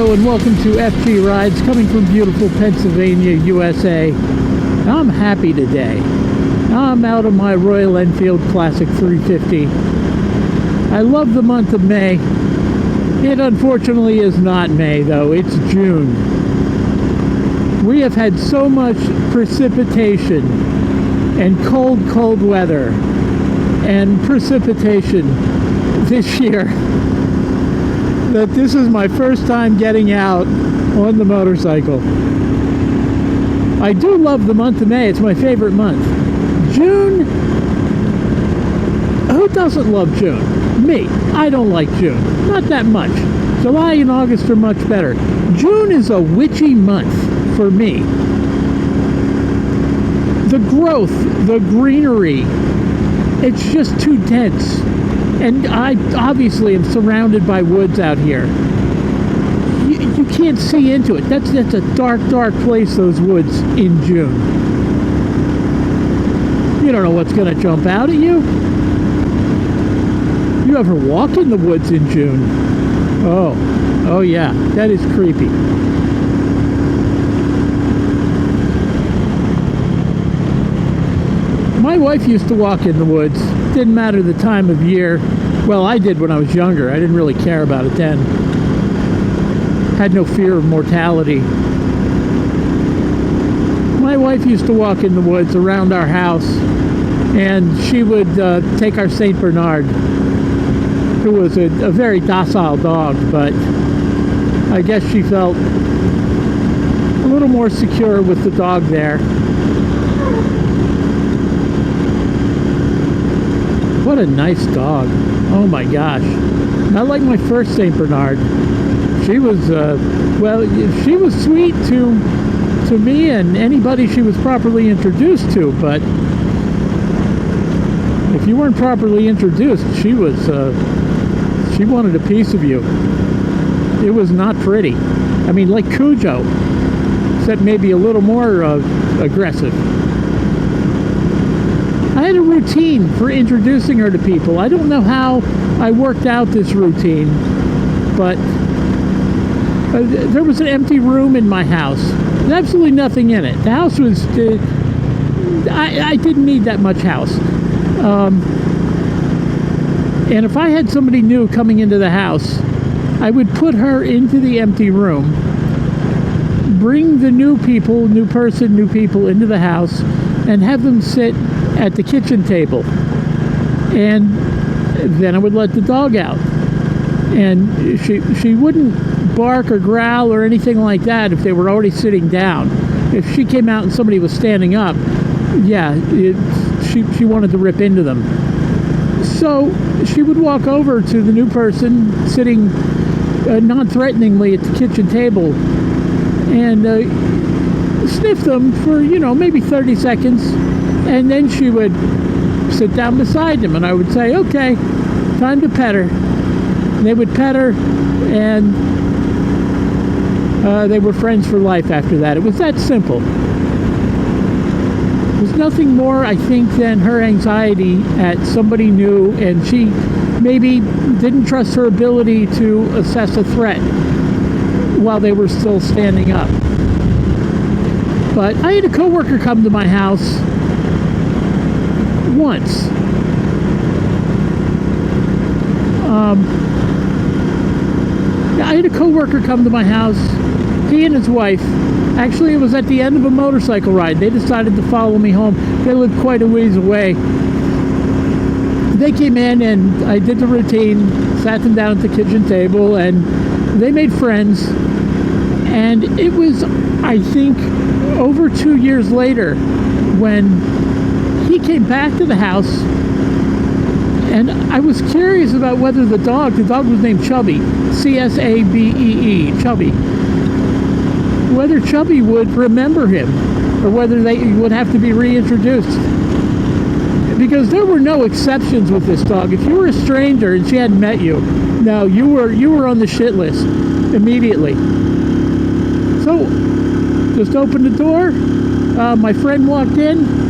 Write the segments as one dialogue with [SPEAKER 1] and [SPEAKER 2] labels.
[SPEAKER 1] Hello and welcome to FG Rides, coming from beautiful Pennsylvania, USA. I'm happy today. I'm out of my Royal Enfield Classic 350. I love the month of May. It unfortunately is not May though, it's June. We have had so much precipitation and cold weather and precipitation this year that this is my first time getting out on the motorcycle. I do love the month of May. It's my favorite month. June, who doesn't love June? Me. I don't like June. Not that much. July and August are much better. June is a witchy month for me. The growth, the greenery, it's just too dense. And I obviously am surrounded by woods out here. You can't see into it. That's a dark place, those woods in June. You don't know what's going to jump out at you. You ever walk in the woods in June? Oh yeah, that is creepy. My wife used to walk in the woods. Didn't matter the time of year. Well, I did when I was younger. I didn't really care about it then. Had no fear of mortality. My wife used to walk in the woods around our house, and she would take our Saint Bernard, who was a very docile dog, but I guess she felt a little more secure with the dog there. What a nice dog. Oh my gosh. Not like my first Saint Bernard. She was, she was sweet to me and anybody she was properly introduced to, but if you weren't properly introduced, she wanted a piece of you. It was not pretty. I mean, like Cujo, except maybe a little more aggressive. I had a routine for introducing her to people. I don't know how I worked out this routine, but there was an empty room in my house. There's absolutely nothing in it. The house was... I didn't need that much house. And if I had somebody new coming into the house, I would put her into the empty room, bring the new people into the house, and have them sit at the kitchen table, and then I would let the dog out, and she wouldn't bark or growl or anything like that if they were already sitting down. If she came out and somebody was standing up, yeah, she wanted to rip into them. So she would walk over to the new person sitting non-threateningly at the kitchen table and sniff them for, maybe 30 seconds. And then she would sit down beside them, and I would say, okay, time to pet her. And they would pet her, and they were friends for life after that. It was that simple. There's nothing more, I think, than her anxiety at somebody new, and she maybe didn't trust her ability to assess a threat while they were still standing up. But I had a coworker come to my house once. I had a coworker come to my house. He and his wife. Actually, it was at the end of a motorcycle ride. They decided to follow me home. They lived quite a ways away. They came in and I did the routine, sat them down at the kitchen table, and they made friends. And it was, I think, over 2 years later when he came back to the house, and I was curious about whether the dog was named Chubby, C-S-A-B-E-E, Chubby, whether Chubby would remember him, or whether they would have to be reintroduced. Because there were no exceptions with this dog. If you were a stranger and she hadn't met you, no, you were on the shit list immediately. So, just opened the door, my friend walked in,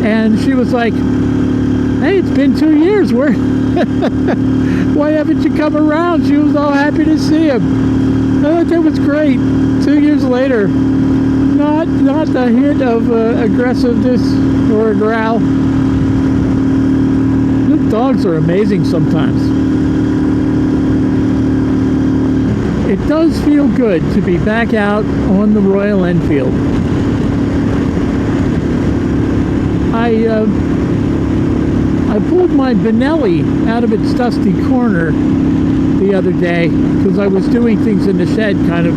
[SPEAKER 1] and she was like, Hey, it's been 2 years. Why haven't you come around? She was all happy to see him. I thought that was great. 2 years later, not a hint of aggressiveness or a growl. The dogs are amazing sometimes. It does feel good to be back out on the Royal Enfield. I pulled my Benelli out of its dusty corner the other day because I was doing things in the shed, kind of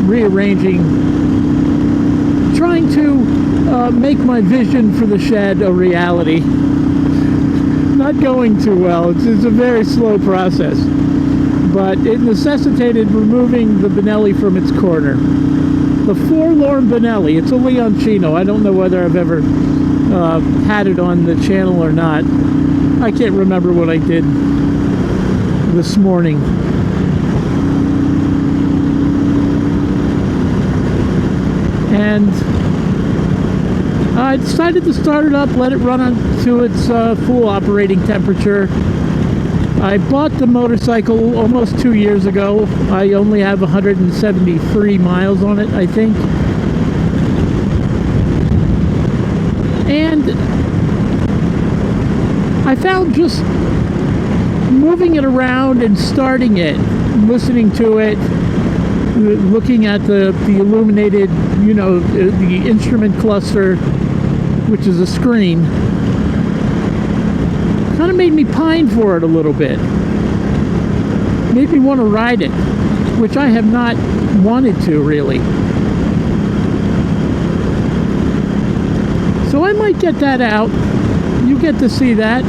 [SPEAKER 1] rearranging, trying to make my vision for the shed a reality. Not going too well. It's a very slow process, but it necessitated removing the Benelli from its corner. The forlorn Benelli. It's a Leoncino. I don't know whether I've ever had it on the channel or not. I can't remember what I did this morning. And I decided to start it up, let it run to its full operating temperature. I bought the motorcycle almost 2 years ago. I only have 173 miles on it, I think. And I found just moving it around and starting it, listening to it, looking at the illuminated, you know, the instrument cluster, which is a screen, kind of made me pine for it a little bit. Made me want to ride it, which I have not wanted to really. So I might get that out. You get to see that.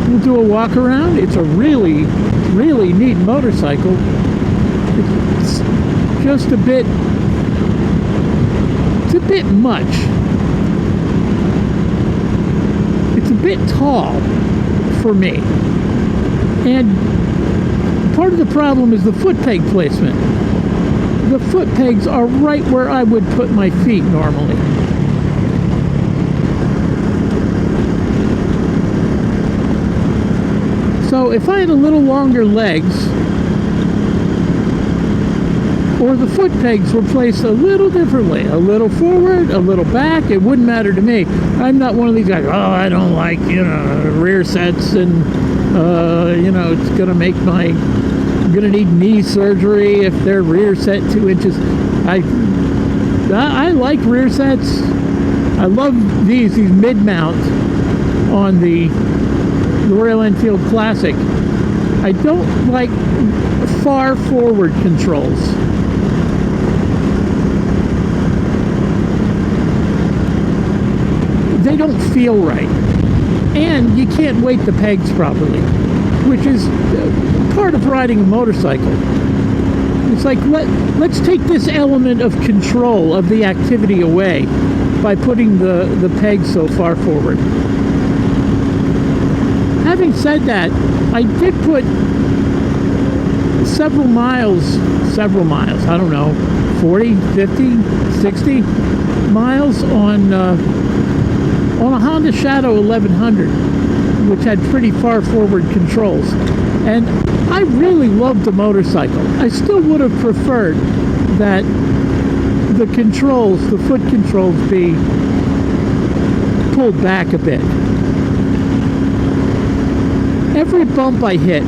[SPEAKER 1] We'll do a walk around. It's a really, really neat motorcycle. It's just a bit much. It's a bit tall for me. And part of the problem is the foot peg placement. The foot pegs are right where I would put my feet normally. So if I had a little longer legs, or the foot pegs were placed a little differently, a little forward, a little back, it wouldn't matter to me. I'm not one of these guys, oh, I don't like, you know, rear sets and, you know, it's going to make my, I'm going to need knee surgery if they're rear set 2 inches. I like rear sets. I love these mid-mount on the Royal Enfield Classic. I don't like far forward controls. They don't feel right. And you can't weight the pegs properly, which is part of riding a motorcycle. It's like, let's take this element of control of the activity away by putting the pegs so far forward. Having said that, I did put several miles, I don't know, 40, 50, 60 miles on a Honda Shadow 1100, which had pretty far forward controls. And I really loved the motorcycle. I still would have preferred that the controls, the foot controls, be pulled back a bit. Every bump I hit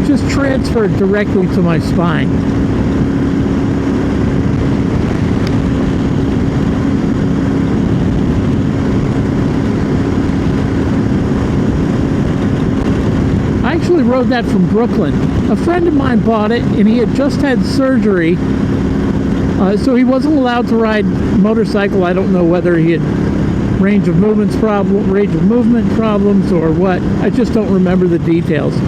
[SPEAKER 1] just transferred directly to my spine. I actually rode that from Brooklyn. A friend of mine bought it, and he had just had surgery, so he wasn't allowed to ride motorcycle. I don't know whether he had range of movement problems or what. I just don't remember the details.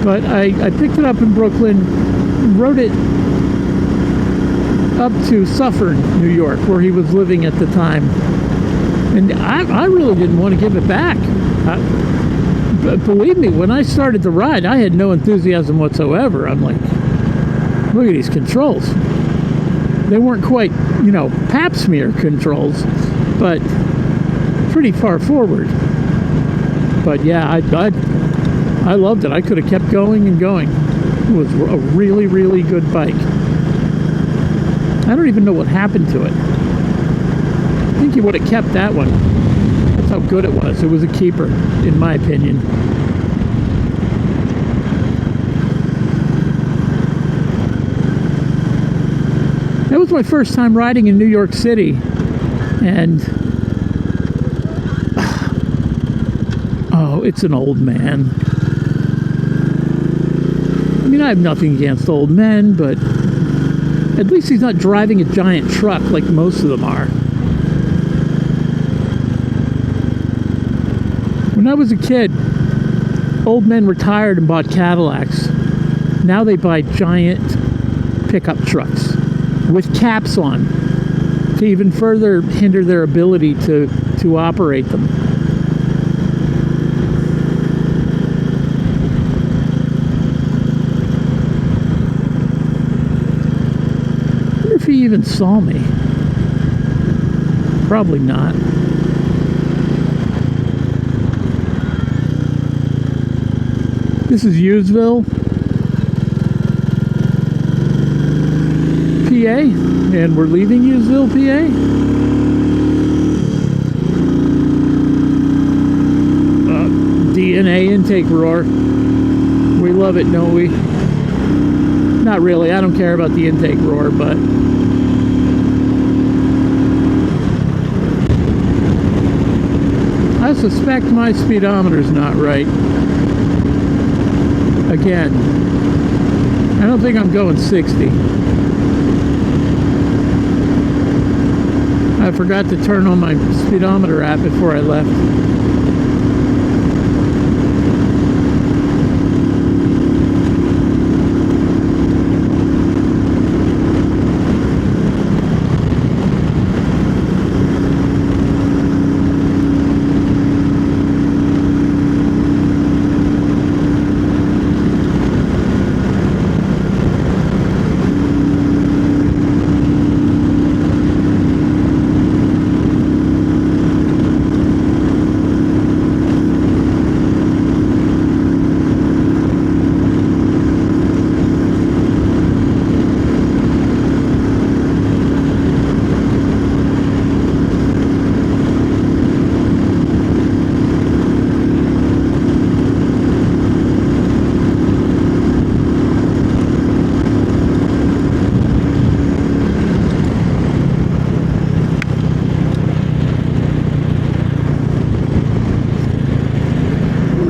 [SPEAKER 1] But I picked it up in Brooklyn, rode it up to Suffern, New York, where he was living at the time. And I really didn't want to give it back. But believe me, when I started the ride, I had no enthusiasm whatsoever. I'm like, look at these controls. They weren't quite, you know, pap smear controls, but pretty far forward. But yeah, I loved it. I could have kept going and going. It was a really, really good bike. I don't even know what happened to it. I think you would have kept that one. That's how good it was. It was a keeper, in my opinion. That was my first time riding in New York City, and oh, it's an old man. I mean, I have nothing against old men, but at least he's not driving a giant truck like most of them are. When I was a kid, old men retired and bought Cadillacs. Now they buy giant pickup trucks with caps on to even further hinder their ability to operate them. I wonder if he even saw me. Probably not. This is Hughesville, PA, and we're leaving Hughesville, PA. DNA intake roar. We love it, don't we? Not really. I don't care about the intake roar, but I suspect my speedometer's not right. Again, I don't think I'm going 60. I forgot to turn on my speedometer app before I left.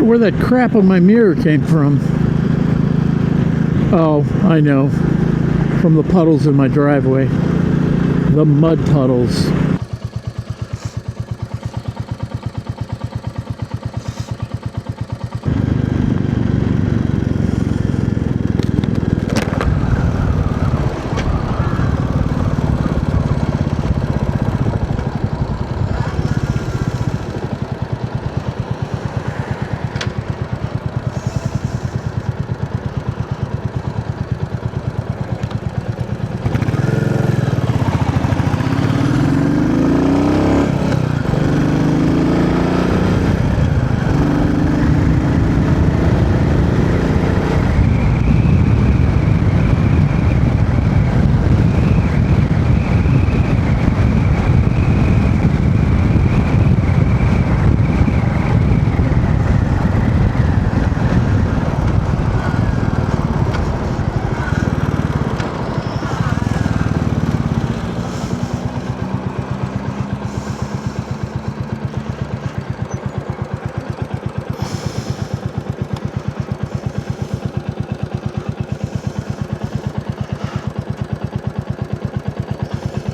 [SPEAKER 1] Where that crap on my mirror came from. Oh, I know. From the puddles in my driveway. The mud puddles.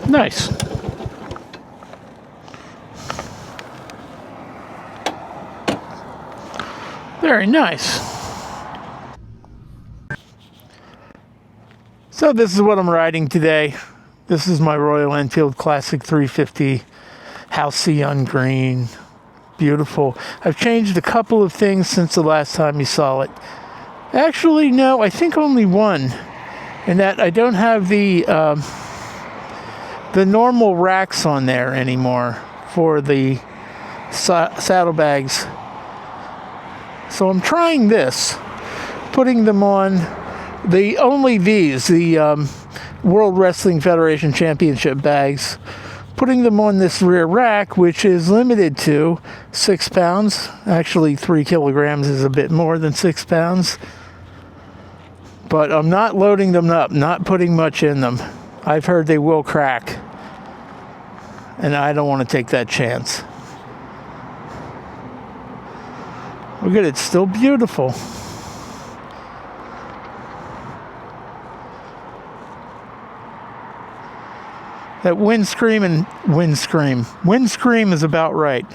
[SPEAKER 1] Nice. Very nice. So this is what I'm riding today. This is my Royal Enfield Classic 350 Halcyon Green. Beautiful. I've changed a couple of things since the last time you saw it. Actually, no, I think only one. And that I don't have the normal racks on there anymore for the saddlebags. So I'm trying this, putting them on the World Wrestling Federation Championship bags, putting them on this rear rack, which is limited to 6 pounds. Actually, 3 kilograms is a bit more than 6 pounds. But I'm not loading them up, not putting much in them. I've heard they will crack, and I don't want to take that chance. Look at it, it's still beautiful. That windscreen is about right.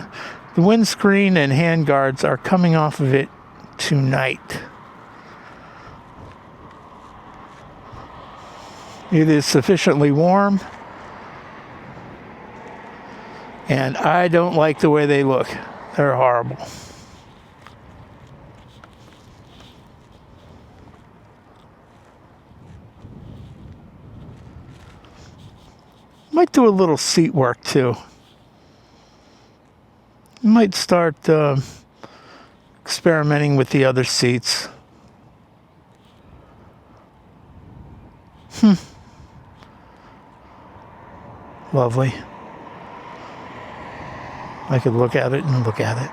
[SPEAKER 1] The windscreen and handguards are coming off of it tonight. It is sufficiently warm, and I don't like the way they look. They're horrible. Might do a little seat work too. Might start experimenting with the other seats. Lovely. I could look at it and look at it.